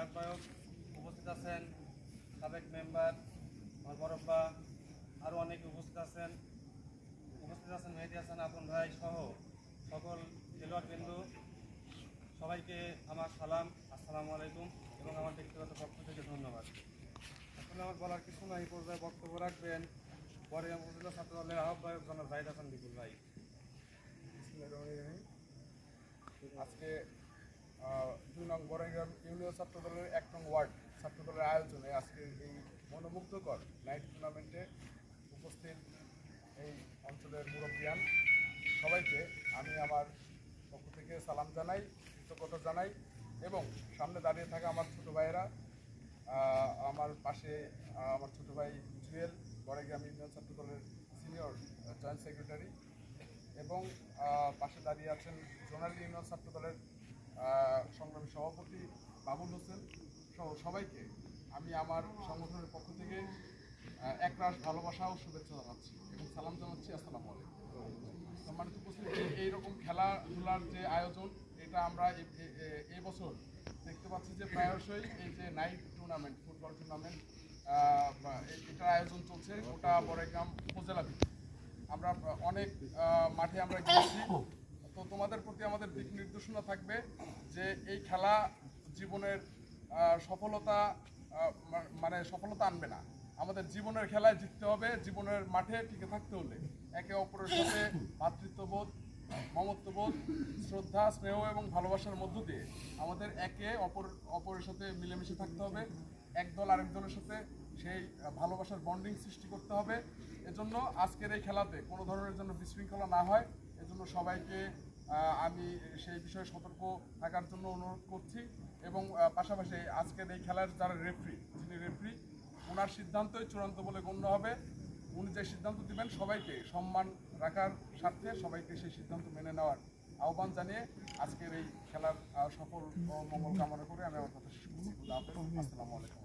আহ্বায়ক উপস্থিত আছেন, সাবেক মেম্বার আমার বড়ব্বা, আরও অনেকে উপস্থিত আছেন মেহেদী হাসান আপন ভাই সহ সকল খেলোয়াড়বৃন্দ, সবাইকে আমার সালাম, আসসালামু আলাইকুম এবং আমার ব্যক্তিগত পক্ষ থেকে ধন্যবাদ। আসলে আমার বলার কিছু নাই, পর্যায়ে বক্তব্য রাখবেন বড়গ্রাম উপজেলা ছাত্র দলের আহ্বায়ক জনাব জাহিদ হাসান বিপুল ভাই। আজকে 2 নং বড়গ্রাম ইউনিয়ন ছাত্র দলের 1 নং ওয়ার্ড ছাত্র দলের আয়োজনে আজকে এই মনোমুগ্ধকর নাইট টুর্নামেন্টে উপস্থিত এই অঞ্চলের মুরব্বিয়ান সবাইকে আমি আমার পক্ষ থেকে সালাম জানাই, কৃতজ্ঞতা জানাই এবং সামনে দাঁড়িয়ে থাকা আমার ছোটো ভাইয়েরা, আমার পাশে আমার ছোটো ভাই জুয়েল বড়গ্রাম ইউনিয়ন ছাত্র দলের সিনিয়র জয়েন্ট সেক্রেটারি এবং পাশে দাঁড়িয়ে আছেন জোনাল ইউনিয়ন ছাত্র দলের সংগ্রামী সভাপতি বাবুল হোসেন সহ সবাইকে আমি আমার সংগঠনের পক্ষ থেকে একরাশ ভালোবাসা ও শুভেচ্ছা জানাচ্ছি এবং সালাম জানাচ্ছি। আসসালামু আলাইকুম। সম্মানিত উপস্থিতি, এইরকম খেলাধুলার যে আয়োজন এটা আমরা এই বছর দেখতে পাচ্ছি যে প্রায়শই এই যে নাইট টুর্নামেন্ট, ফুটবল টুর্নামেন্ট এটার আয়োজন চলছে গোটা বড়গ্রাম উপজেলা ভিত্তিক। আমরা অনেক মাঠে আমরা গিয়েছি, তো তোমাদের প্রতি আমাদের দিক নির্দেশনা থাকবে যে এই খেলা জীবনের সফলতা সফলতা আনবে না। আমাদের জীবনের খেলায় জিততে হবে, জীবনের মাঠে টিকে থাকতে হলে একে অপরের সাথে ভ্রাতৃত্ববোধ, মমত্ববোধ, শ্রদ্ধা, স্নেহ এবং ভালোবাসার মধ্য দিয়ে আমাদের একে অপরের সাথে মিলেমিশে থাকতে হবে। এক দল আরেক দলের সাথে সেই ভালোবাসার বন্ডিং সৃষ্টি করতে হবে। এজন্য আজকের এই খেলাতে কোনো ধরনের জন্য বিশৃঙ্খলা না হয়, এজন্য সবাইকে আমি সেই বিষয়ে সতর্ক থাকার জন্য অনুরোধ করছি এবং পাশাপাশি আজকের এই খেলার যারা যিনি রেফারি ওনার সিদ্ধান্তই চূড়ান্ত বলে গণ্য হবে। উনি যে সিদ্ধান্ত দেবেন সবাইকে সম্মান রাখার স্বার্থে সবাইকে সেই সিদ্ধান্ত মেনে নেওয়ার আহ্বান জানিয়ে আজকের এই খেলার সফল ও মঙ্গল কামনা করে আমি আমার কথা শেষ করছি। আসসালামু আলাইকুম।